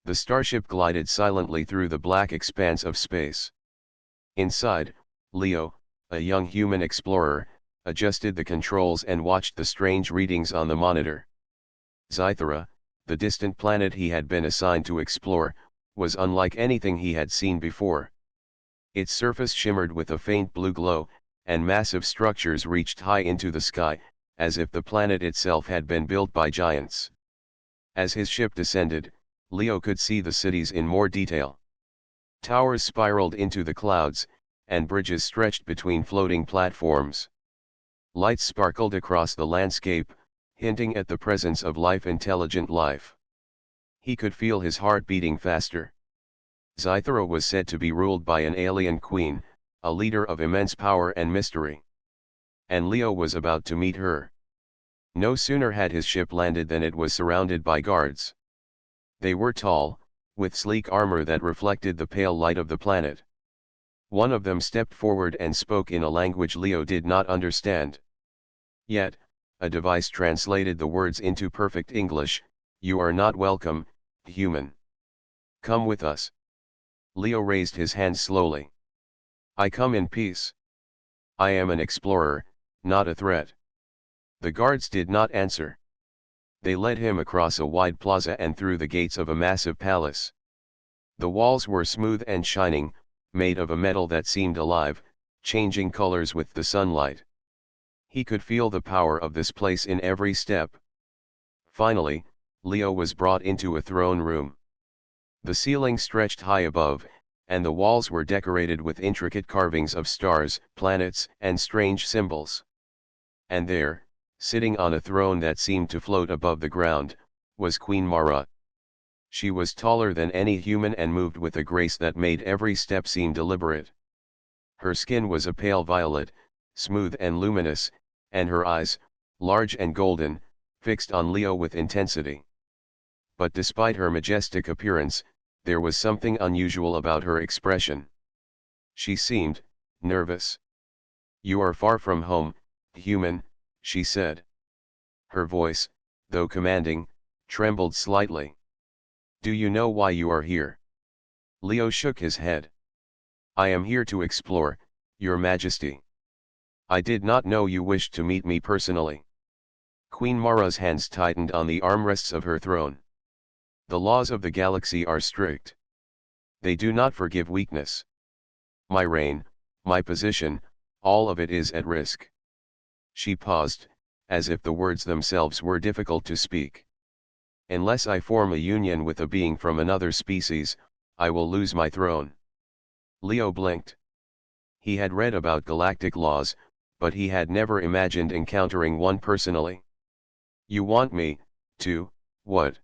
The starship glided silently through the black expanse of space. Inside, Leo, a young human explorer, adjusted the controls and watched the strange readings on the monitor. Zythera, the distant planet he had been assigned to explore, was unlike anything he had seen before. Its surface shimmered with a faint blue glow, and massive structures reached high into the sky, as if the planet itself had been built by giants. As his ship descended, Leo could see the cities in more detail. Towers spiraled into the clouds, and bridges stretched between floating platforms. Lights sparkled across the landscape, hinting at the presence of intelligent life. He could feel his heart beating faster. Zythera was said to be ruled by an alien queen, a leader of immense power and mystery. And Leo was about to meet her. No sooner had his ship landed than it was surrounded by guards. They were tall, with sleek armor that reflected the pale light of the planet. One of them stepped forward and spoke in a language Leo did not understand. Yet, a device translated the words into perfect English: "You are not welcome, human. Come with us." Leo raised his hand slowly. "I come in peace. I am an explorer, not a threat." The guards did not answer. They led him across a wide plaza and through the gates of a massive palace. The walls were smooth and shining, made of a metal that seemed alive, changing colors with the sunlight. He could feel the power of this place in every step. Finally, Leo was brought into a throne room. The ceiling stretched high above, and the walls were decorated with intricate carvings of stars, planets, and strange symbols. And there, sitting on a throne that seemed to float above the ground, was Queen Mara. She was taller than any human and moved with a grace that made every step seem deliberate. Her skin was a pale violet, smooth and luminous, and her eyes, large and golden, fixed on Leo with intensity. But despite her majestic appearance, there was something unusual about her expression. She seemed nervous. "You are far from home, human," she said. Her voice, though commanding, trembled slightly. "Do you know why you are here?" Leo shook his head. "I am here to explore, Your Majesty. I did not know you wished to meet me personally." Queen Mara's hands tightened on the armrests of her throne. "The laws of the galaxy are strict. They do not forgive weakness. My reign, my position, all of it is at risk." She paused, as if the words themselves were difficult to speak. "Unless I form a union with a being from another species, I will lose my throne." Leo blinked. He had read about galactic laws, but he had never imagined encountering one personally. "You want me, to, what?"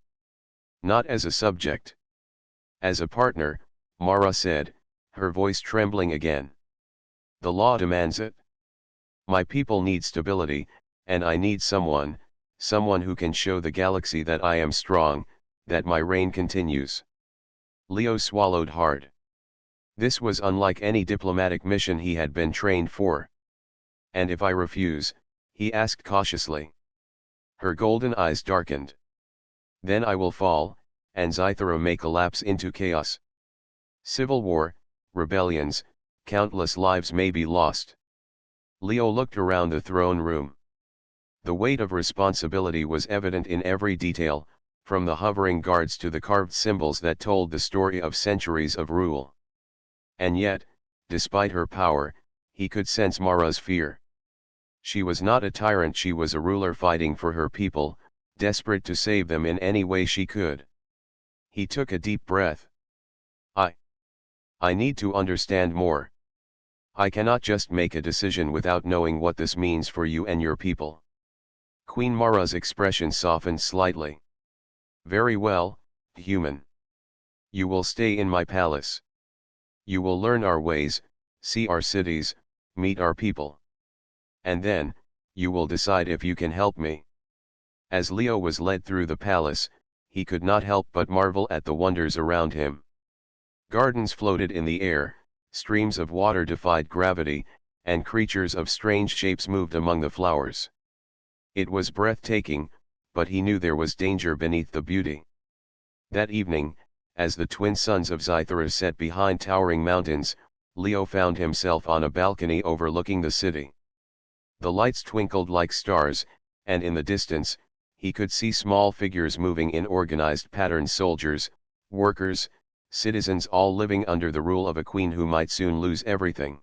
"Not as a subject. As a partner," Mara said, her voice trembling again. "The law demands it. My people need stability, and I need someone who can show the galaxy that I am strong, that my reign continues." Leo swallowed hard. This was unlike any diplomatic mission he had been trained for. "And if I refuse?" he asked cautiously. Her golden eyes darkened. "Then I will fall, and Zythera may collapse into chaos. Civil war, rebellions, countless lives may be lost." Leo looked around the throne room. The weight of responsibility was evident in every detail, from the hovering guards to the carved symbols that told the story of centuries of rule. And yet, despite her power, he could sense Mara's fear. She was not a tyrant, she was a ruler fighting for her people, desperate to save them in any way she could. He took a deep breath. I need to understand more. I cannot just make a decision without knowing what this means for you and your people." Queen Mara's expression softened slightly. "Very well, human. You will stay in my palace. You will learn our ways, see our cities, meet our people. And then, you will decide if you can help me." As Leo was led through the palace, he could not help but marvel at the wonders around him. Gardens floated in the air, streams of water defied gravity, and creatures of strange shapes moved among the flowers. It was breathtaking, but he knew there was danger beneath the beauty. That evening, as the twin suns of Zythera set behind towering mountains, Leo found himself on a balcony overlooking the city. The lights twinkled like stars, and in the distance, he could see small figures moving in organized patterns: soldiers, workers, citizens, all living under the rule of a queen who might soon lose everything.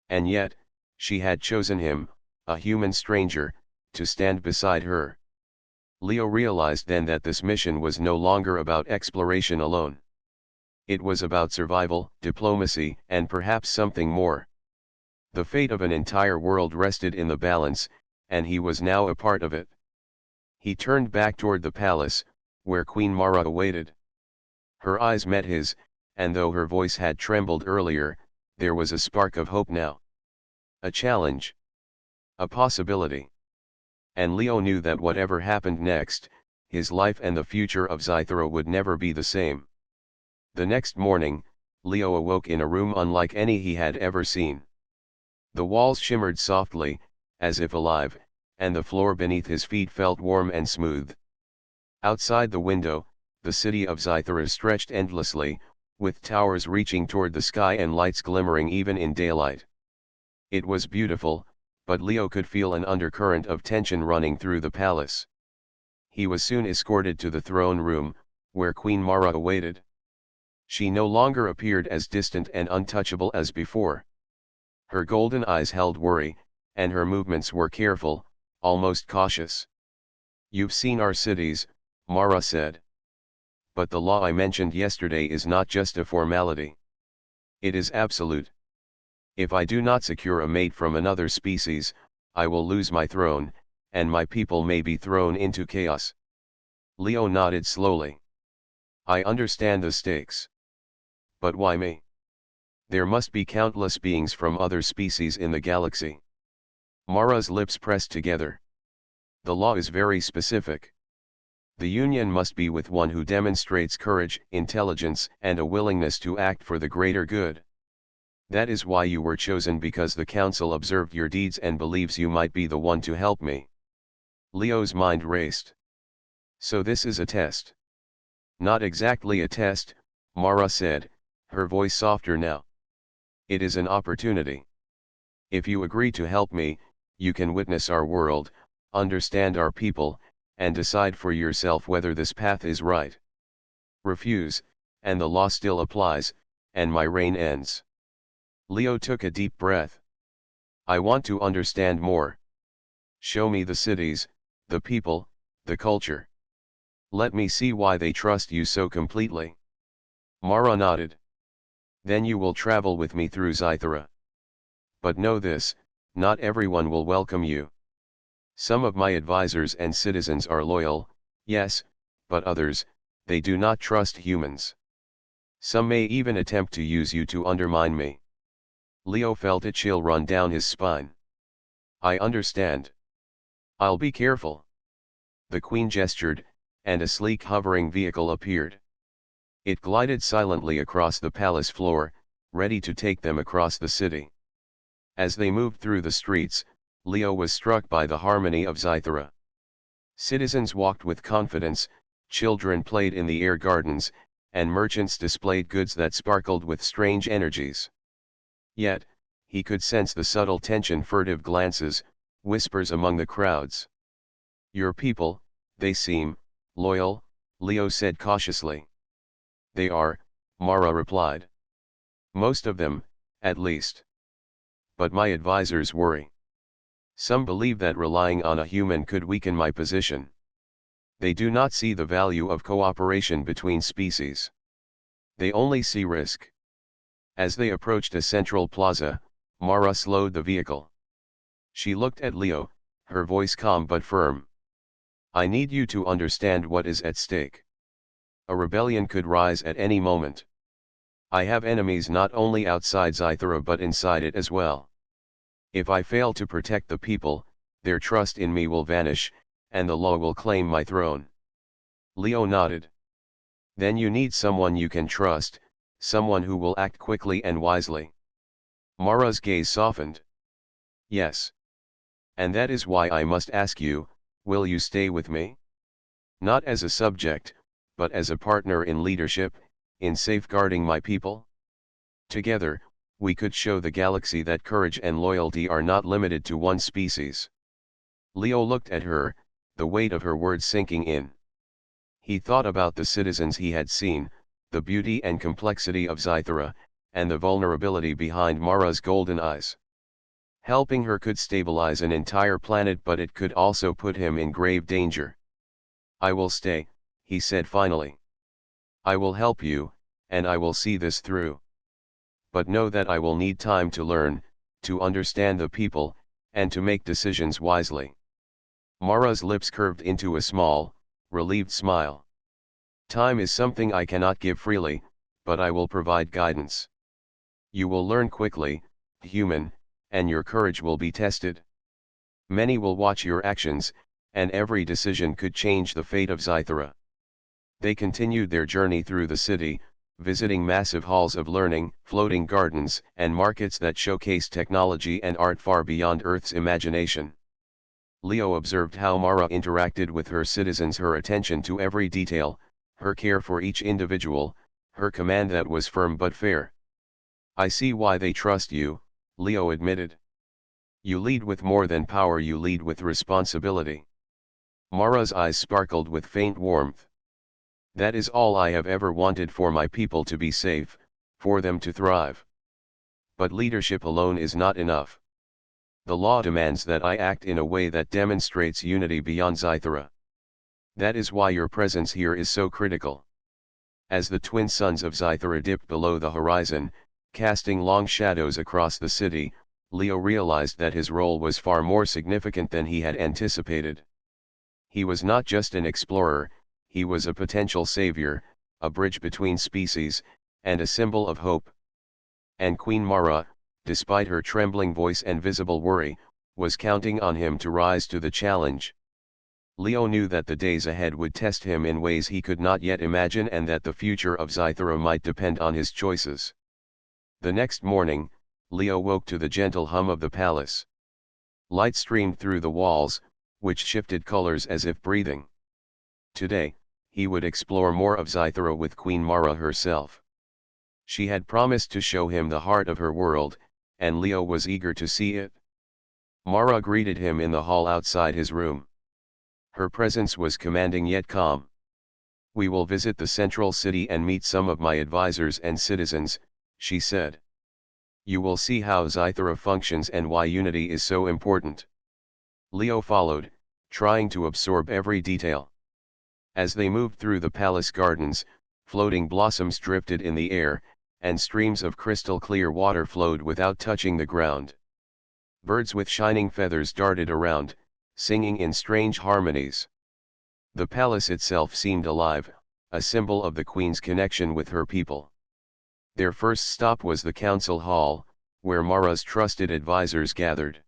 And yet, she had chosen him, a human stranger, to stand beside her. Leo realized then that this mission was no longer about exploration alone. It was about survival, diplomacy, and perhaps something more. The fate of an entire world rested in the balance, and he was now a part of it. He turned back toward the palace, where Queen Mara awaited. Her eyes met his, and though her voice had trembled earlier, there was a spark of hope now. A challenge. A possibility. And Leo knew that whatever happened next, his life and the future of Zythera would never be the same. The next morning, Leo awoke in a room unlike any he had ever seen. The walls shimmered softly, as if alive, and the floor beneath his feet felt warm and smooth. Outside the window, the city of Zythera stretched endlessly, with towers reaching toward the sky and lights glimmering even in daylight. It was beautiful, but Leo could feel an undercurrent of tension running through the palace. He was soon escorted to the throne room, where Queen Mara awaited. She no longer appeared as distant and untouchable as before. Her golden eyes held worry, and her movements were careful, almost cautious. "You've seen our cities," Mara said. "But the law I mentioned yesterday is not just a formality. It is absolute. If I do not secure a mate from another species, I will lose my throne, and my people may be thrown into chaos." Leo nodded slowly. "I understand the stakes. But why me? There must be countless beings from other species in the galaxy." Mara's lips pressed together. "The law is very specific. The union must be with one who demonstrates courage, intelligence, and a willingness to act for the greater good. That is why you were chosen, because the council observed your deeds and believes you might be the one to help me." Leo's mind raced. "So this is a test." "Not exactly a test," Mara said, her voice softer now. "It is an opportunity. If you agree to help me, you can witness our world, understand our people, and decide for yourself whether this path is right. Refuse, and the law still applies, and my reign ends." Leo took a deep breath. "I want to understand more. Show me the cities, the people, the culture. Let me see why they trust you so completely." Mara nodded. "Then you will travel with me through Zythera. But know this, not everyone will welcome you. Some of my advisors and citizens are loyal, yes, but others, they do not trust humans. Some may even attempt to use you to undermine me." Leo felt a chill run down his spine. "I understand. I'll be careful." The queen gestured, and a sleek hovering vehicle appeared. It glided silently across the palace floor, ready to take them across the city. As they moved through the streets, Leo was struck by the harmony of Zythera. Citizens walked with confidence, children played in the air gardens, and merchants displayed goods that sparkled with strange energies. Yet, he could sense the subtle tension: furtive glances, whispers among the crowds. "Your people, they seem loyal," Leo said cautiously. "They are," Mara replied. "Most of them, at least. But my advisors worry. Some believe that relying on a human could weaken my position. They do not see the value of cooperation between species. They only see risk." As they approached a central plaza, Mara slowed the vehicle. She looked at Leo, her voice calm but firm. "I need you to understand what is at stake. A rebellion could rise at any moment. I have enemies not only outside Zythera but inside it as well. If I fail to protect the people, their trust in me will vanish, and the law will claim my throne." Leo nodded. "Then you need someone you can trust, someone who will act quickly and wisely." Mara's gaze softened. "Yes. And that is why I must ask you, will you stay with me? Not as a subject, but as a partner in leadership, in safeguarding my people. Together, we could show the galaxy that courage and loyalty are not limited to one species. Leo looked at her, the weight of her words sinking in. He thought about the citizens he had seen, the beauty and complexity of Zythera, and the vulnerability behind Mara's golden eyes. Helping her could stabilize an entire planet, but it could also put him in grave danger. I will stay, he said finally. I will help you, and I will see this through. But know that I will need time to learn, to understand the people, and to make decisions wisely. Mara's lips curved into a small, relieved smile. Time is something I cannot give freely, but I will provide guidance. You will learn quickly, human, and your courage will be tested. Many will watch your actions, and every decision could change the fate of Zythera. They continued their journey through the city, visiting massive halls of learning, floating gardens, and markets that showcased technology and art far beyond Earth's imagination. Leo observed how Mara interacted with her citizens, her attention to every detail, her care for each individual, her command that was firm but fair. I see why they trust you, Leo admitted. You lead with more than power, you lead with responsibility. Mara's eyes sparkled with faint warmth. That is all I have ever wanted, for my people to be safe, for them to thrive. But leadership alone is not enough. The law demands that I act in a way that demonstrates unity beyond Zythera. That is why your presence here is so critical. As the twin suns of Zythera dipped below the horizon, casting long shadows across the city, Leo realized that his role was far more significant than he had anticipated. He was not just an explorer, he was a potential savior, a bridge between species, and a symbol of hope. And Queen Mara, despite her trembling voice and visible worry, was counting on him to rise to the challenge. Leo knew that the days ahead would test him in ways he could not yet imagine, and that the future of Zythera might depend on his choices. The next morning, Leo woke to the gentle hum of the palace. Light streamed through the walls, which shifted colors as if breathing. Today, he would explore more of Zythera with Queen Mara herself. She had promised to show him the heart of her world, and Leo was eager to see it. Mara greeted him in the hall outside his room. Her presence was commanding yet calm. We will visit the central city and meet some of my advisors and citizens, she said. You will see how Zythera functions and why unity is so important. Leo followed, trying to absorb every detail. As they moved through the palace gardens, floating blossoms drifted in the air, and streams of crystal clear water flowed without touching the ground. Birds with shining feathers darted around, singing in strange harmonies. The palace itself seemed alive, a symbol of the queen's connection with her people. Their first stop was the council hall, where Mara's trusted advisors gathered.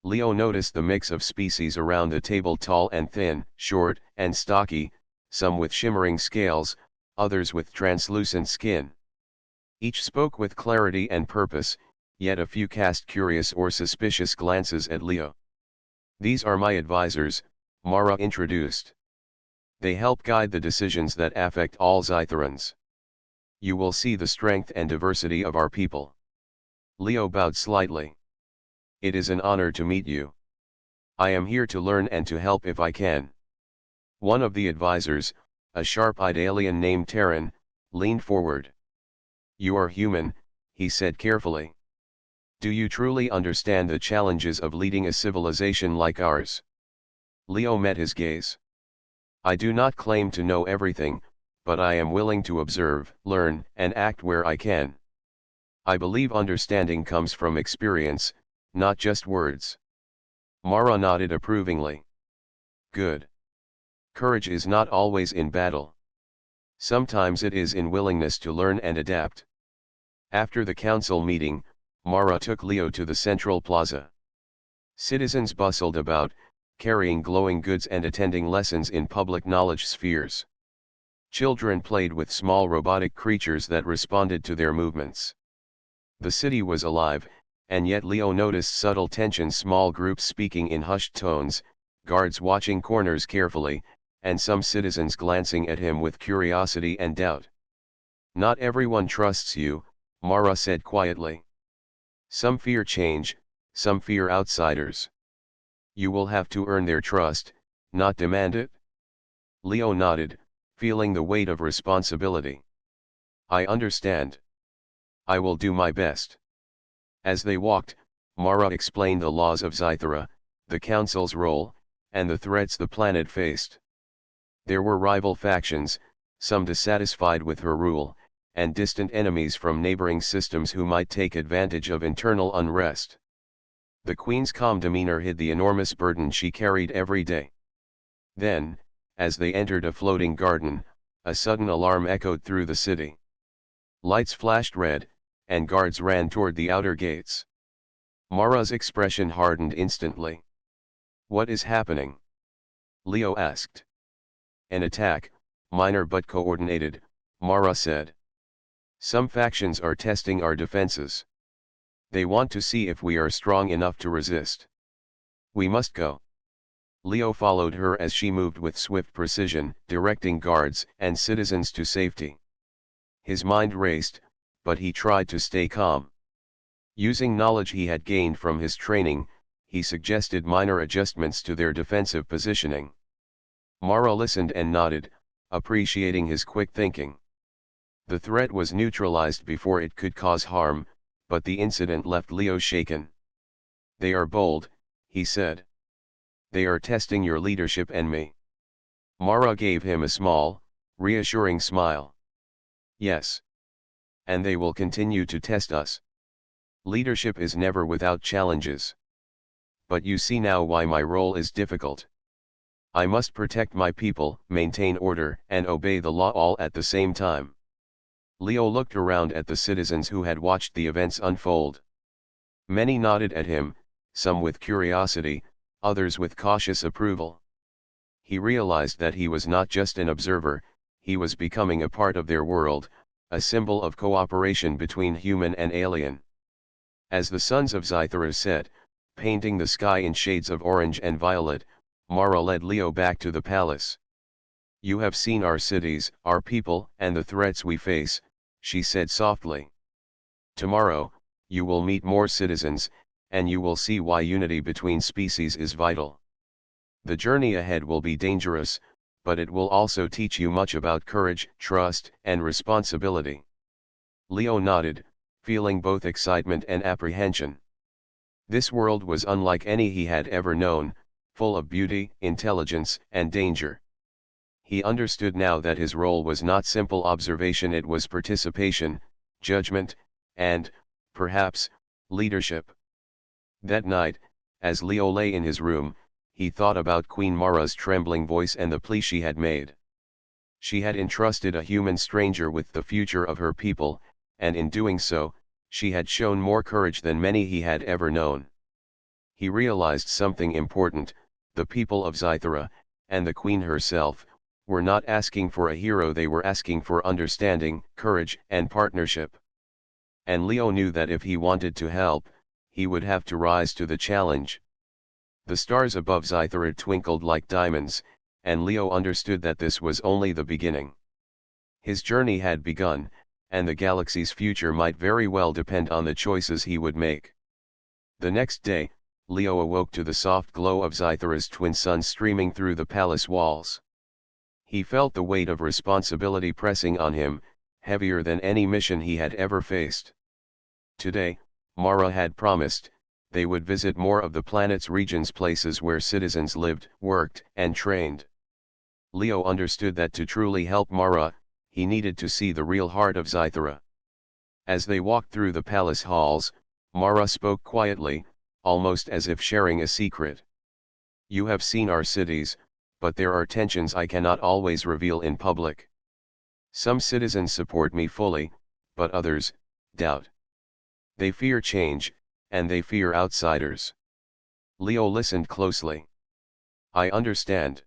Leo noticed the mix of species around the table: tall and thin, short and stocky, some with shimmering scales, others with translucent skin. Each spoke with clarity and purpose, yet a few cast curious or suspicious glances at Leo. These are my advisors, Mara introduced. They help guide the decisions that affect all Zytherans. You will see the strength and diversity of our people. Leo bowed slightly. It is an honor to meet you. I am here to learn and to help if I can. One of the advisors, a sharp-eyed alien named Terran, leaned forward. You are human, he said carefully. Do you truly understand the challenges of leading a civilization like ours? Leo met his gaze. I do not claim to know everything, but I am willing to observe, learn, and act where I can. I believe understanding comes from experience, not just words. Mara nodded approvingly. Good. Courage is not always in battle. Sometimes it is in willingness to learn and adapt. After the council meeting, Mara took Leo to the central plaza. Citizens bustled about, carrying glowing goods and attending lessons in public knowledge spheres. Children played with small robotic creatures that responded to their movements. The city was alive, and yet Leo noticed subtle tension: small groups speaking in hushed tones, guards watching corners carefully, and some citizens glancing at him with curiosity and doubt. Not everyone trusts you, Mara said quietly. Some fear change, some fear outsiders. You will have to earn their trust, not demand it. Leo nodded, feeling the weight of responsibility. I understand. I will do my best. As they walked, Mara explained the laws of Zythera, the Council's role, and the threats the planet faced. There were rival factions, some dissatisfied with her rule, and distant enemies from neighboring systems who might take advantage of internal unrest. The Queen's calm demeanor hid the enormous burden she carried every day. Then, as they entered a floating garden, a sudden alarm echoed through the city. Lights flashed red, and guards ran toward the outer gates. Mara's expression hardened instantly. What is happening? Leo asked. An attack, minor but coordinated, Mara said. Some factions are testing our defenses. They want to see if we are strong enough to resist. We must go. Leo followed her as she moved with swift precision, directing guards and citizens to safety. His mind raced, but he tried to stay calm. Using knowledge he had gained from his training, he suggested minor adjustments to their defensive positioning. Mara listened and nodded, appreciating his quick thinking. The threat was neutralized before it could cause harm, but the incident left Leo shaken. They are bold, he said. They are testing your leadership and me. Mara gave him a small, reassuring smile. Yes. And they will continue to test us. Leadership is never without challenges. But you see now why my role is difficult. I must protect my people, maintain order, and obey the law all at the same time. Leo looked around at the citizens who had watched the events unfold. Many nodded at him, some with curiosity, others with cautious approval. He realized that he was not just an observer, he was becoming a part of their world, a symbol of cooperation between human and alien. As the sons of Zythera set, painting the sky in shades of orange and violet, Mara led Leo back to the palace. You have seen our cities, our people, and the threats we face, she said softly. Tomorrow, you will meet more citizens, and you will see why unity between species is vital. The journey ahead will be dangerous, but it will also teach you much about courage, trust, and responsibility. Leo nodded, feeling both excitement and apprehension. This world was unlike any he had ever known, full of beauty, intelligence, and danger. He understood now that his role was not simple observation, it was participation, judgment, and, perhaps, leadership. That night, as Leo lay in his room, he thought about Queen Mara's trembling voice and the plea she had made. She had entrusted a human stranger with the future of her people, and in doing so, she had shown more courage than many he had ever known. He realized something important: the people of Zythera, and the Queen herself, were not asking for a hero, they were asking for understanding, courage, and partnership. And Leo knew that if he wanted to help, he would have to rise to the challenge. The stars above Zythera twinkled like diamonds, and Leo understood that this was only the beginning. His journey had begun, and the galaxy's future might very well depend on the choices he would make. The next day, Leo awoke to the soft glow of Zythera's twin suns streaming through the palace walls. He felt the weight of responsibility pressing on him, heavier than any mission he had ever faced. Today, Mara had promised, they would visit more of the planet's regions, places where citizens lived, worked, and trained. Leo understood that to truly help Mara, he needed to see the real heart of Zythera. As they walked through the palace halls, Mara spoke quietly, almost as if sharing a secret. You have seen our cities, but there are tensions I cannot always reveal in public. Some citizens support me fully, but others doubt. They fear change, and they fear outsiders. Leo listened closely. I understand.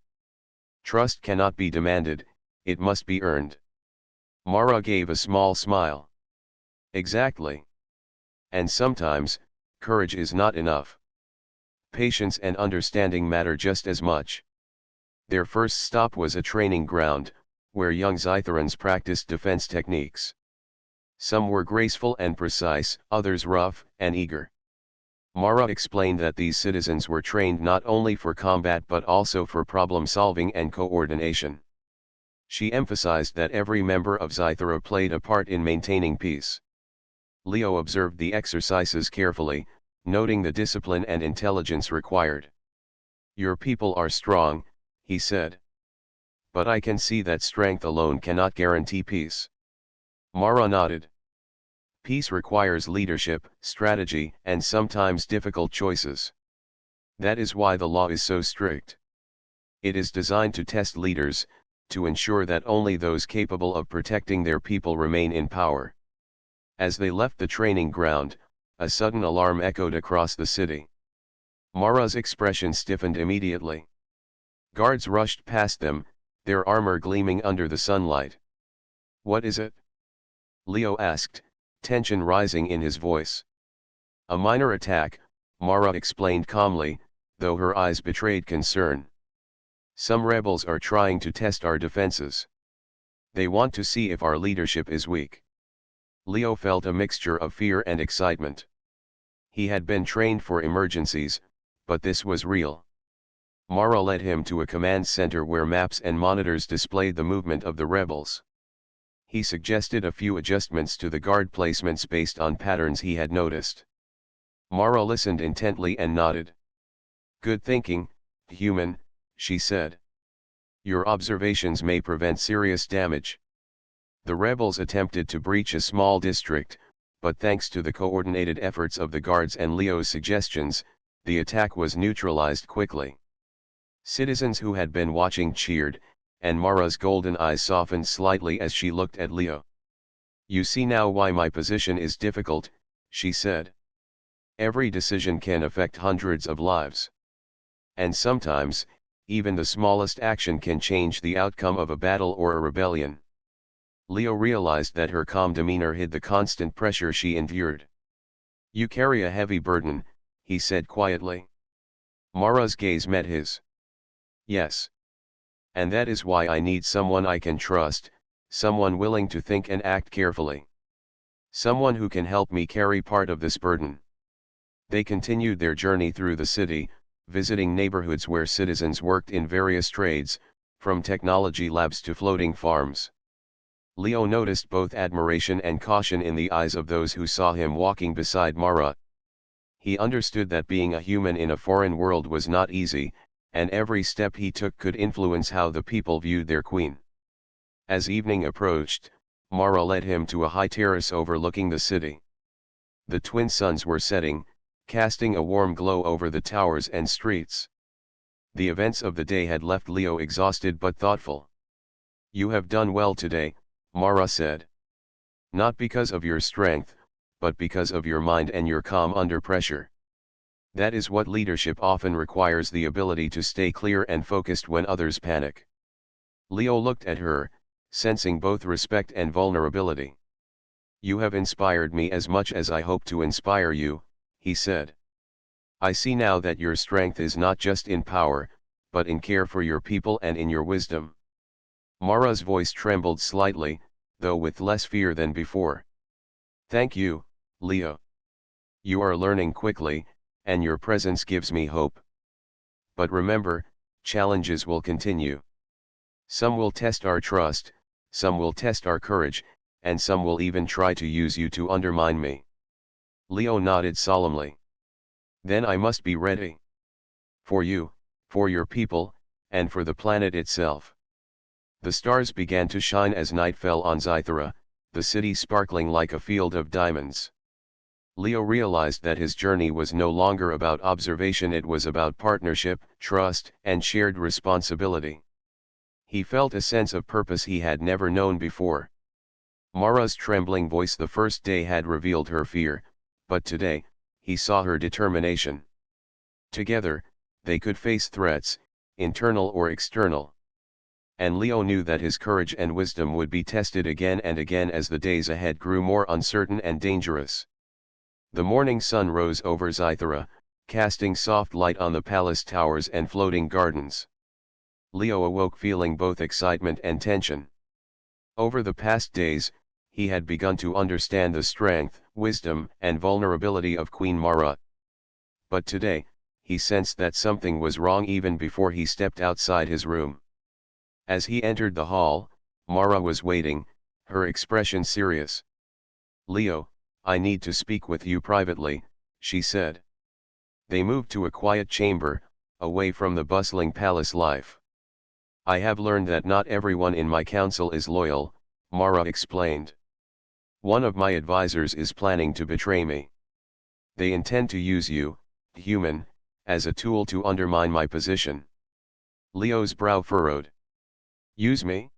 Trust cannot be demanded, it must be earned. Mara gave a small smile. Exactly. And sometimes, courage is not enough. Patience and understanding matter just as much. Their first stop was a training ground, where young Zytherans practiced defense techniques. Some were graceful and precise, others rough and eager. Mara explained that these citizens were trained not only for combat but also for problem-solving and coordination. She emphasized that every member of Zythera played a part in maintaining peace. Leo observed the exercises carefully, noting the discipline and intelligence required. "Your people are strong," he said. "But I can see that strength alone cannot guarantee peace." Mara nodded. "Peace requires leadership, strategy, and sometimes difficult choices. That is why the law is so strict. It is designed to test leaders, to ensure that only those capable of protecting their people remain in power." As they left the training ground, a sudden alarm echoed across the city. Mara's expression stiffened immediately. Guards rushed past them, their armor gleaming under the sunlight. "What is it?" Leo asked, tension rising in his voice. "A minor attack," Mara explained calmly, though her eyes betrayed concern. "Some rebels are trying to test our defenses. They want to see if our leadership is weak." Leo felt a mixture of fear and excitement. He had been trained for emergencies, but this was real. Mara led him to a command center where maps and monitors displayed the movement of the rebels. He suggested a few adjustments to the guard placements based on patterns he had noticed. Mara listened intently and nodded. "Good thinking, human," she said. "Your observations may prevent serious damage." The rebels attempted to breach a small district, but thanks to the coordinated efforts of the guards and Leo's suggestions, the attack was neutralized quickly. Citizens who had been watching cheered, and Mara's golden eyes softened slightly as she looked at Leo. "You see now why my position is difficult," she said. "Every decision can affect hundreds of lives. And sometimes, even the smallest action can change the outcome of a battle or a rebellion." Leo realized that her calm demeanor hid the constant pressure she endured. "You carry a heavy burden," he said quietly. Mara's gaze met his. "Yes. And that is why I need someone I can trust, someone willing to think and act carefully. Someone who can help me carry part of this burden." They continued their journey through the city, visiting neighborhoods where citizens worked in various trades, from technology labs to floating farms. Leo noticed both admiration and caution in the eyes of those who saw him walking beside Mara. He understood that being a human in a foreign world was not easy, and every step he took could influence how the people viewed their queen. As evening approached, Mara led him to a high terrace overlooking the city. The twin suns were setting, casting a warm glow over the towers and streets. The events of the day had left Leo exhausted but thoughtful. "You have done well today," Mara said. "Not because of your strength, but because of your mind and your calm under pressure. That is what leadership often requires, the ability to stay clear and focused when others panic." Leo looked at her, sensing both respect and vulnerability. "You have inspired me as much as I hope to inspire you," he said. "I see now that your strength is not just in power, but in care for your people and in your wisdom." Mara's voice trembled slightly, though with less fear than before. "Thank you, Leo. You are learning quickly, and your presence gives me hope. But remember, challenges will continue. Some will test our trust, some will test our courage, and some will even try to use you to undermine me." Leo nodded solemnly. "Then I must be ready. For you, for your people, and for the planet itself." The stars began to shine as night fell on Zythera, the city sparkling like a field of diamonds. Leo realized that his journey was no longer about observation, it was about partnership, trust, and shared responsibility. He felt a sense of purpose he had never known before. Mara's trembling voice the first day had revealed her fear, but today, he saw her determination. Together, they could face threats, internal or external. And Leo knew that his courage and wisdom would be tested again and again as the days ahead grew more uncertain and dangerous. The morning sun rose over Zythera, casting soft light on the palace towers and floating gardens. Leo awoke feeling both excitement and tension. Over the past days, he had begun to understand the strength, wisdom, and vulnerability of Queen Mara. But today, he sensed that something was wrong even before he stepped outside his room. As he entered the hall, Mara was waiting, her expression serious. "Leo, I need to speak with you privately," she said. They moved to a quiet chamber, away from the bustling palace life. "I have learned that not everyone in my council is loyal," Mara explained. "One of my advisors is planning to betray me. They intend to use you, human, as a tool to undermine my position." Leo's brow furrowed. "Use me?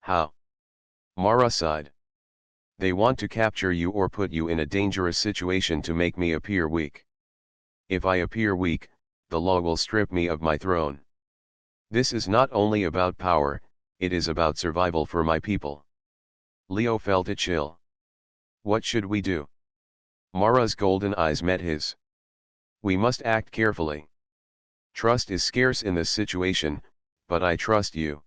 How?" Mara sighed. "They want to capture you or put you in a dangerous situation to make me appear weak. If I appear weak, the law will strip me of my throne. This is not only about power, it is about survival for my people." Leo felt a chill. "What should we do?" Mara's golden eyes met his. "We must act carefully. Trust is scarce in this situation, but I trust you.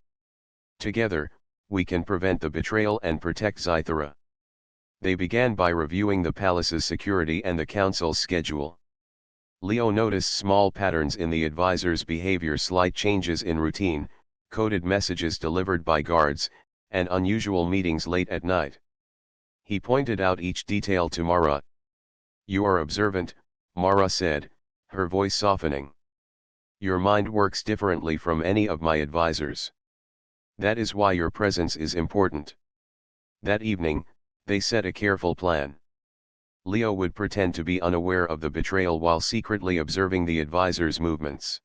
Together, we can prevent the betrayal and protect Zythera." They began by reviewing the palace's security and the council's schedule. Leo noticed small patterns in the advisor's behavior, slight changes in routine, coded messages delivered by guards, and unusual meetings late at night. He pointed out each detail to Mara. "You are observant," Mara said, her voice softening. "Your mind works differently from any of my advisors. That is why your presence is important." That evening, they set a careful plan. Leo would pretend to be unaware of the betrayal while secretly observing the advisor's movements.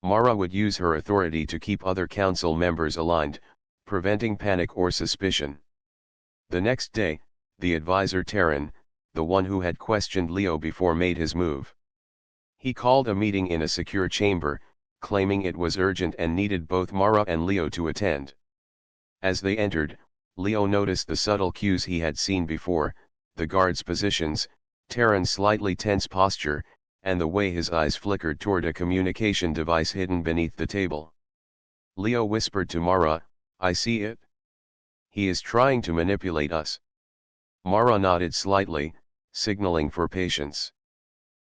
Mara would use her authority to keep other council members aligned, preventing panic or suspicion. The next day, the advisor Terran, the one who had questioned Leo before, made his move. He called a meeting in a secure chamber, claiming it was urgent and needed both Mara and Leo to attend. As they entered, Leo noticed the subtle cues he had seen before: the guards' positions, Terran's slightly tense posture, and the way his eyes flickered toward a communication device hidden beneath the table. Leo whispered to Mara, "I see it. He is trying to manipulate us." Mara nodded slightly, signaling for patience.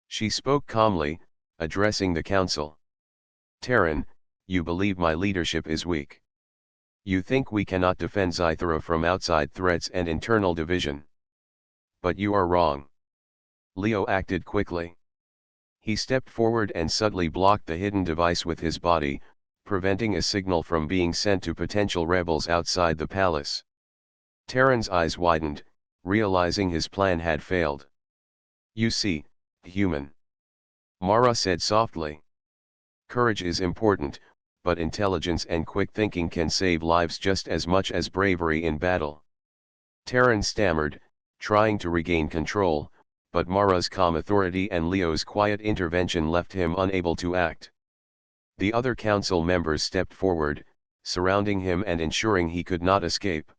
She spoke calmly, addressing the council. "Terran, you believe my leadership is weak. You think we cannot defend Zythera from outside threats and internal division. But you are wrong." Leo acted quickly. He stepped forward and subtly blocked the hidden device with his body, preventing a signal from being sent to potential rebels outside the palace. Terran's eyes widened, realizing his plan had failed. "You see, human," Mara said softly. "Courage is important, but intelligence and quick thinking can save lives just as much as bravery in battle." Terran stammered, trying to regain control, but Mara's calm authority and Leo's quiet intervention left him unable to act. The other council members stepped forward, surrounding him and ensuring he could not escape.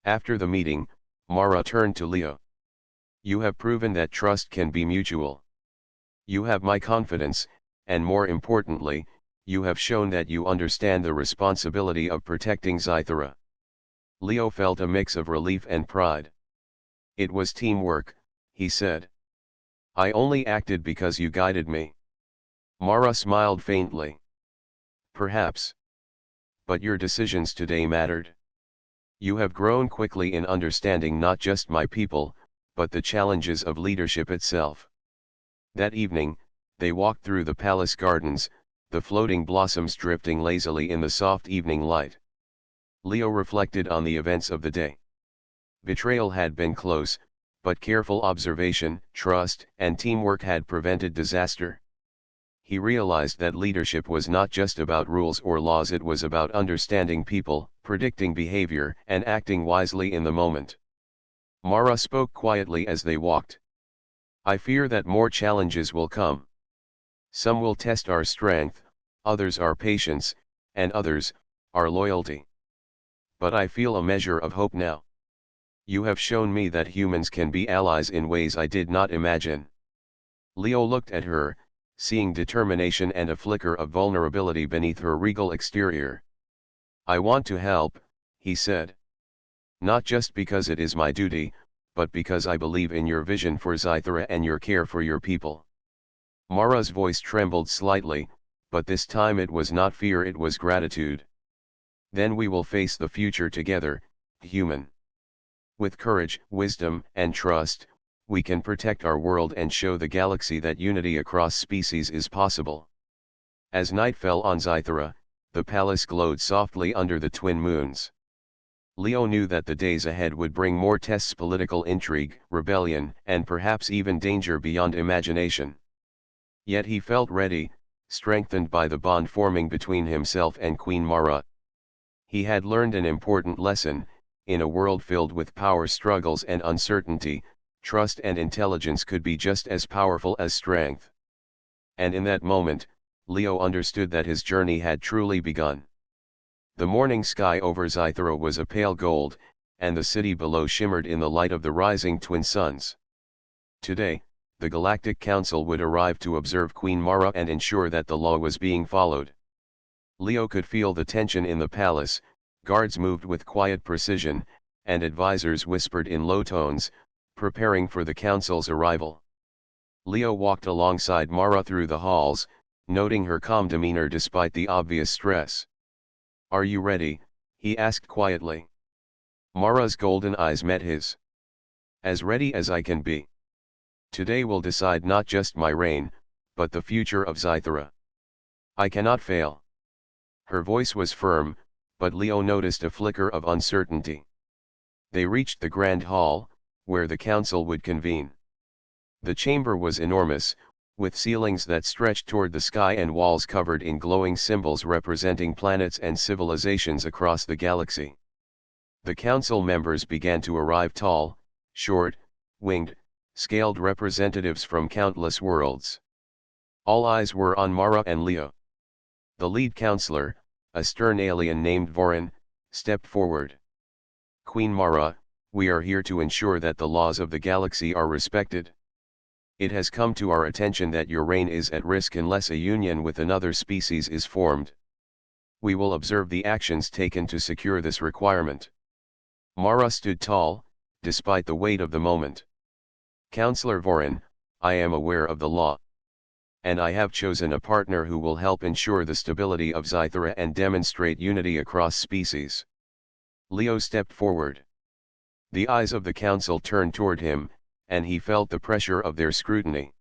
After the meeting, Mara turned to Leo. "You have proven that trust can be mutual. You have my confidence, and more importantly, you have shown that you understand the responsibility of protecting Zythera." Leo felt a mix of relief and pride. "It was teamwork," he said. "I only acted because you guided me." Mara smiled faintly. "Perhaps. But your decisions today mattered. You have grown quickly in understanding not just my people, but the challenges of leadership itself." That evening, they walked through the palace gardens, the floating blossoms drifting lazily in the soft evening light. Leo reflected on the events of the day. Betrayal had been close, but careful observation, trust, and teamwork had prevented disaster. He realized that leadership was not just about rules or laws, it was about understanding people, predicting behavior, and acting wisely in the moment. Mara spoke quietly as they walked. "I fear that more challenges will come. Some will test our strength, others our patience, and others, our loyalty. But I feel a measure of hope now. You have shown me that humans can be allies in ways I did not imagine." Leo looked at her, seeing determination and a flicker of vulnerability beneath her regal exterior. "I want to help," he said. "Not just because it is my duty, but because I believe in your vision for Zythera and your care for your people." Mara's voice trembled slightly, but this time it was not fear, it was gratitude. "Then we will face the future together, human. With courage, wisdom, and trust, we can protect our world and show the galaxy that unity across species is possible." As night fell on Zythera, the palace glowed softly under the twin moons. Leo knew that the days ahead would bring more tests: political intrigue, rebellion, and perhaps even danger beyond imagination. Yet he felt ready, strengthened by the bond forming between himself and Queen Mara. He had learned an important lesson: in a world filled with power struggles and uncertainty, trust and intelligence could be just as powerful as strength. And in that moment, Leo understood that his journey had truly begun. The morning sky over Zythera was a pale gold, and the city below shimmered in the light of the rising twin suns. Today, the Galactic Council would arrive to observe Queen Mara and ensure that the law was being followed. Leo could feel the tension in the palace: guards moved with quiet precision, and advisors whispered in low tones, preparing for the council's arrival. Leo walked alongside Mara through the halls, noting her calm demeanor despite the obvious stress. "Are you ready?" he asked quietly. Mara's golden eyes met his. "As ready as I can be. Today will decide not just my reign, but the future of Zythera. I cannot fail." Her voice was firm, but Leo noticed a flicker of uncertainty. They reached the grand hall, where the council would convene. The chamber was enormous, with ceilings that stretched toward the sky and walls covered in glowing symbols representing planets and civilizations across the galaxy. The council members began to arrive: tall, short, winged, scaled representatives from countless worlds. All eyes were on Mara and Leo. The lead counselor, a stern alien named Vorin, stepped forward. "Queen Mara, we are here to ensure that the laws of the galaxy are respected. It has come to our attention that your reign is at risk unless a union with another species is formed. We will observe the actions taken to secure this requirement." Mara stood tall, despite the weight of the moment. "Counselor Vorin, I am aware of the law. And I have chosen a partner who will help ensure the stability of Zythera and demonstrate unity across species." Leo stepped forward. The eyes of the council turned toward him, and he felt the pressure of their scrutiny.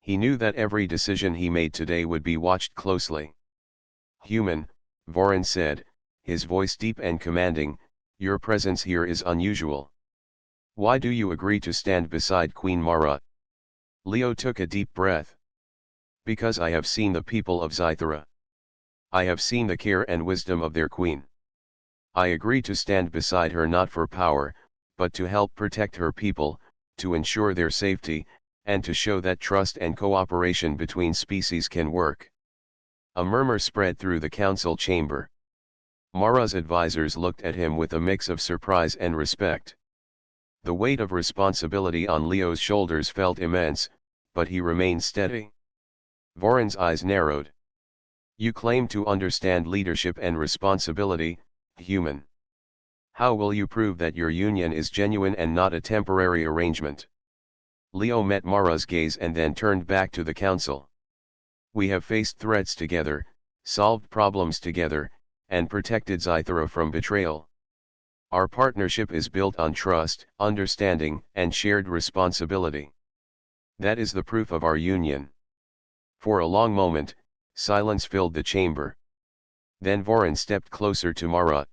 He knew that every decision he made today would be watched closely. "Human," Vorin said, his voice deep and commanding, "your presence here is unusual. Why do you agree to stand beside Queen Mara?" Leo took a deep breath. "Because I have seen the people of Zythera. I have seen the care and wisdom of their queen. I agree to stand beside her not for power, but to help protect her people, to ensure their safety, and to show that trust and cooperation between species can work." A murmur spread through the council chamber. Mara's advisors looked at him with a mix of surprise and respect. The weight of responsibility on Leo's shoulders felt immense, but he remained steady. Vorin's eyes narrowed. "You claim to understand leadership and responsibility, human. How will you prove that your union is genuine and not a temporary arrangement?" Leo met Mara's gaze and then turned back to the council. "We have faced threats together, solved problems together, and protected Zythera from betrayal. Our partnership is built on trust, understanding, and shared responsibility. That is the proof of our union." For a long moment, silence filled the chamber. Then Vorin stepped closer to Mara.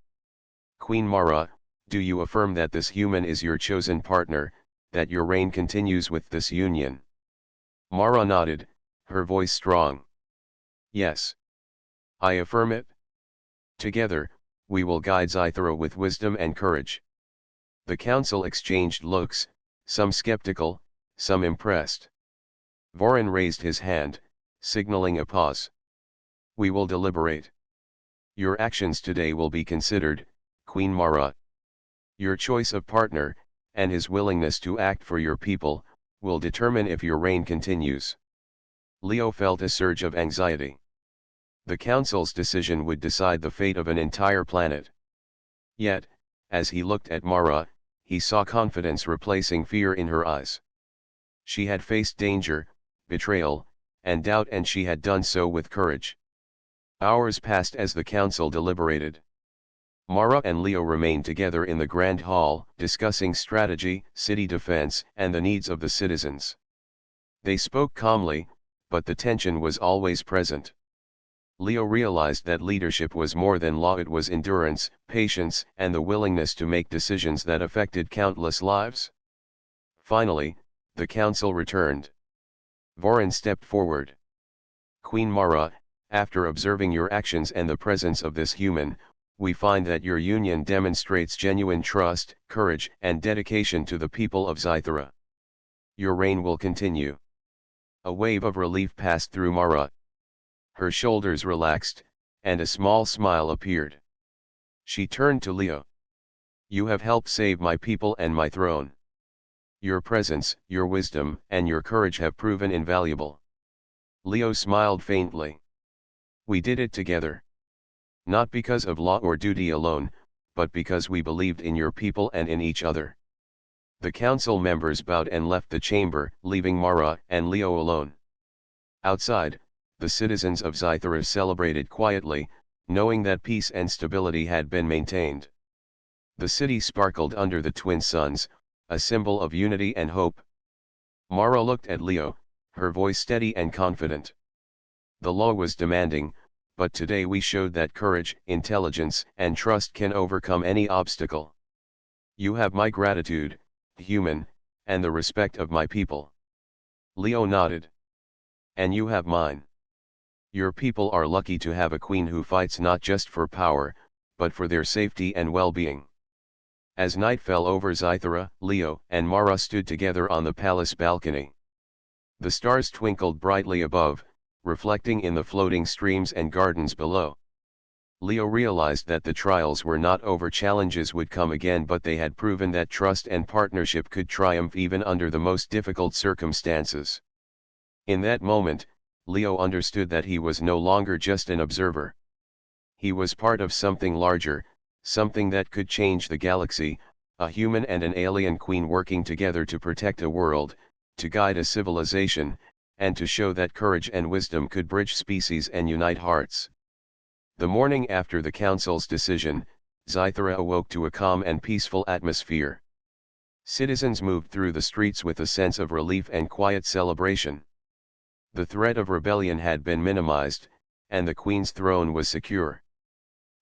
"Queen Mara, do you affirm that this human is your chosen partner, that your reign continues with this union?" Mara nodded, her voice strong. "Yes. I affirm it. Together, we will guide Zythera with wisdom and courage." The council exchanged looks, some skeptical, some impressed. Vorin raised his hand, signaling a pause. "We will deliberate. Your actions today will be considered, Queen Mara. Your choice of partner, and his willingness to act for your people, will determine if your reign continues." Leo felt a surge of anxiety. The Council's decision would decide the fate of an entire planet. Yet, as he looked at Mara, he saw confidence replacing fear in her eyes. She had faced danger, betrayal, and doubt, and she had done so with courage. Hours passed as the Council deliberated. Mara and Leo remained together in the Grand Hall, discussing strategy, city defense, and the needs of the citizens. They spoke calmly, but the tension was always present. Leo realized that leadership was more than law, it was endurance, patience, and the willingness to make decisions that affected countless lives. Finally, the council returned. Vorin stepped forward. Queen Mara, after observing your actions and the presence of this human, we find that your union demonstrates genuine trust, courage, and dedication to the people of Zythera. Your reign will continue. A wave of relief passed through Mara. Her shoulders relaxed, and a small smile appeared. She turned to Leo. You have helped save my people and my throne. Your presence, your wisdom, and your courage have proven invaluable. Leo smiled faintly. We did it together. Not because of law or duty alone, but because we believed in your people and in each other. The council members bowed and left the chamber, leaving Mara and Leo alone. Outside, the citizens of Zythera celebrated quietly, knowing that peace and stability had been maintained. The city sparkled under the twin suns, a symbol of unity and hope. Mara looked at Leo, her voice steady and confident. The law was demanding, but today we showed that courage, intelligence, and trust can overcome any obstacle. You have my gratitude, human, and the respect of my people. Leo nodded. And you have mine. Your people are lucky to have a queen who fights not just for power, but for their safety and well-being. As night fell over Zythera, Leo and Mara stood together on the palace balcony. The stars twinkled brightly above, reflecting in the floating streams and gardens below. Leo realized that the trials were not over, challenges would come again, but they had proven that trust and partnership could triumph even under the most difficult circumstances. In that moment, Leo understood that he was no longer just an observer. He was part of something larger, something that could change the galaxy, a human and an alien queen working together to protect a world, to guide a civilization, and to show that courage and wisdom could bridge species and unite hearts. The morning after the council's decision, Zythera awoke to a calm and peaceful atmosphere. Citizens moved through the streets with a sense of relief and quiet celebration. The threat of rebellion had been minimized, and the queen's throne was secure.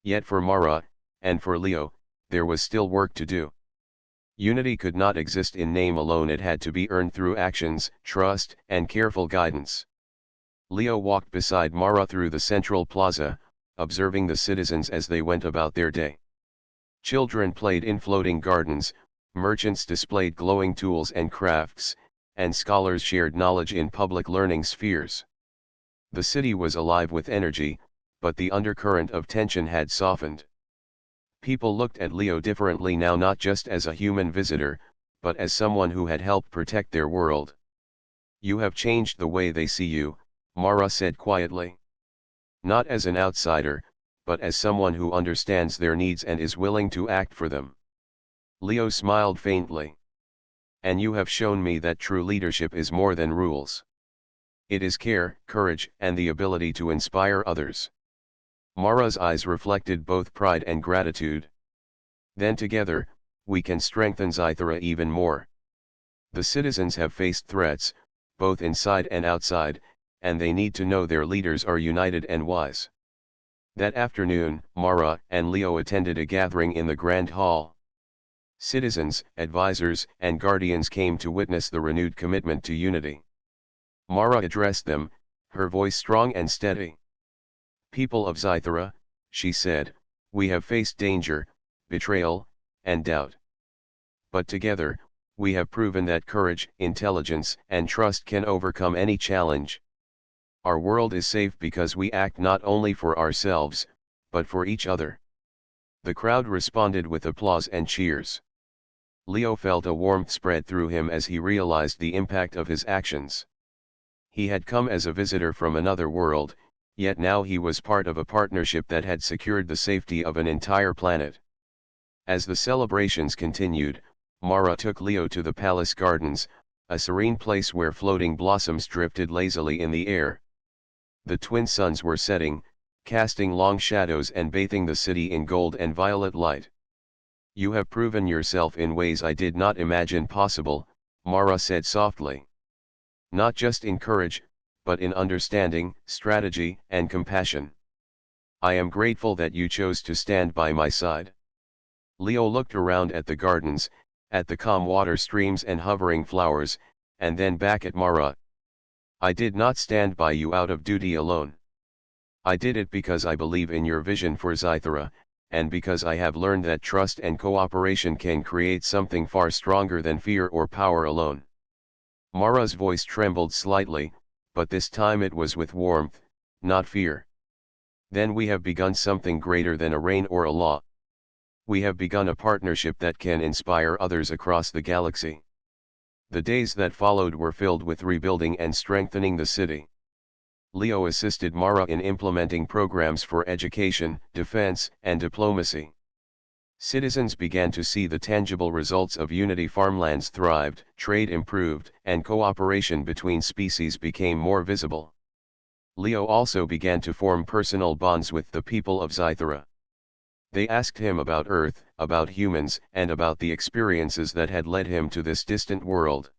Yet for Mara, and for Leo, there was still work to do. Unity could not exist in name alone, it had to be earned through actions, trust, and careful guidance. Leo walked beside Mara through the central plaza, observing the citizens as they went about their day. Children played in floating gardens, merchants displayed glowing tools and crafts, and scholars shared knowledge in public learning spheres. The city was alive with energy, but the undercurrent of tension had softened. People looked at Leo differently now, not just as a human visitor, but as someone who had helped protect their world. You have changed the way they see you, Mara said quietly. Not as an outsider, but as someone who understands their needs and is willing to act for them. Leo smiled faintly. And you have shown me that true leadership is more than rules. It is care, courage, and the ability to inspire others. Mara's eyes reflected both pride and gratitude. Then together, we can strengthen Zythera even more. The citizens have faced threats, both inside and outside, and they need to know their leaders are united and wise. That afternoon, Mara and Leo attended a gathering in the Grand Hall. Citizens, advisors, and guardians came to witness the renewed commitment to unity. Mara addressed them, her voice strong and steady. People of Zythera, she said, we have faced danger, betrayal, and doubt. But together, we have proven that courage, intelligence, and trust can overcome any challenge. Our world is safe because we act not only for ourselves, but for each other. The crowd responded with applause and cheers. Leo felt a warmth spread through him as he realized the impact of his actions. He had come as a visitor from another world, yet now he was part of a partnership that had secured the safety of an entire planet. As the celebrations continued, Mara took Leo to the palace gardens, a serene place where floating blossoms drifted lazily in the air. The twin suns were setting, casting long shadows and bathing the city in gold and violet light. "You have proven yourself in ways I did not imagine possible," Mara said softly. "Not just in courage, but in understanding, strategy, and compassion. I am grateful that you chose to stand by my side." Leo looked around at the gardens, at the calm water streams and hovering flowers, and then back at Mara. "I did not stand by you out of duty alone. I did it because I believe in your vision for Zythera, and because I have learned that trust and cooperation can create something far stronger than fear or power alone." Mara's voice trembled slightly, but this time it was with warmth, not fear. "Then we have begun something greater than a reign or a law. We have begun a partnership that can inspire others across the galaxy." The days that followed were filled with rebuilding and strengthening the city. Leo assisted Mara in implementing programs for education, defense, and diplomacy. Citizens began to see the tangible results of unity. Farmlands thrived, trade improved, and cooperation between species became more visible. Leo also began to form personal bonds with the people of Zythera. They asked him about Earth, about humans, and about the experiences that had led him to this distant world.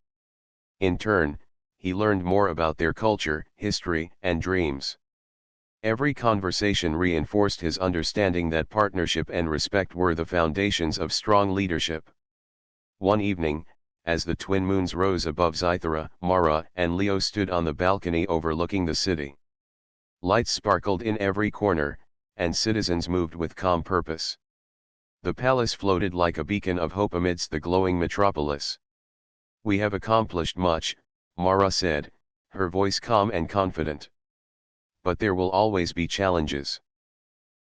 In turn, he learned more about their culture, history, and dreams. Every conversation reinforced his understanding that partnership and respect were the foundations of strong leadership. One evening, as the twin moons rose above Zythera, Mara and Leo stood on the balcony overlooking the city. Lights sparkled in every corner, and citizens moved with calm purpose. The palace floated like a beacon of hope amidst the glowing metropolis. "We have accomplished much," Mara said, her voice calm and confident. "But there will always be challenges.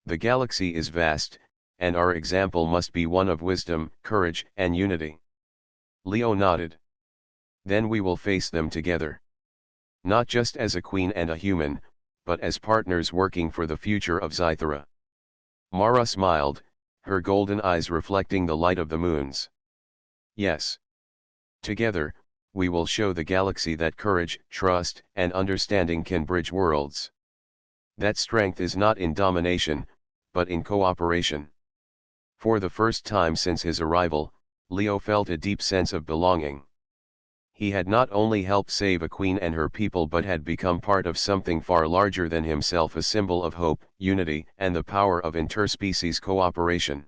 The galaxy is vast, and our example must be one of wisdom, courage, and unity." Leo nodded. "Then we will face them together. Not just as a queen and a human, but as partners working for the future of Zythera." Mara smiled, her golden eyes reflecting the light of the moons. "Yes. Together, we will show the galaxy that courage, trust, and understanding can bridge worlds. That strength is not in domination, but in cooperation." For the first time since his arrival, Leo felt a deep sense of belonging. He had not only helped save a queen and her people but had become part of something far larger than himself, a symbol of hope, unity, and the power of interspecies cooperation.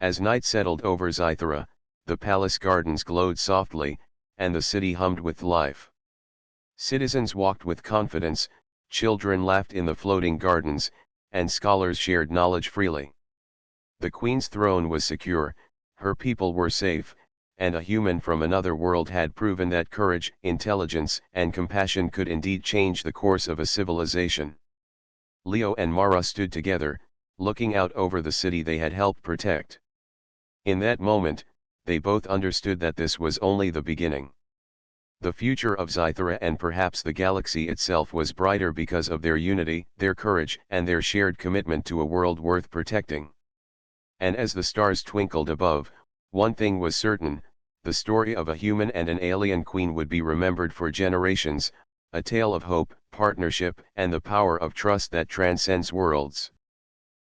As night settled over Zythera, the palace gardens glowed softly, and the city hummed with life. Citizens walked with confidence, children laughed in the floating gardens, and scholars shared knowledge freely. The queen's throne was secure, her people were safe, and a human from another world had proven that courage, intelligence, and compassion could indeed change the course of a civilization. Leo and Mara stood together, looking out over the city they had helped protect. In that moment, they both understood that this was only the beginning. The future of Zythera and perhaps the galaxy itself was brighter because of their unity, their courage, and their shared commitment to a world worth protecting. And as the stars twinkled above, one thing was certain: the story of a human and an alien queen would be remembered for generations, a tale of hope, partnership, and the power of trust that transcends worlds.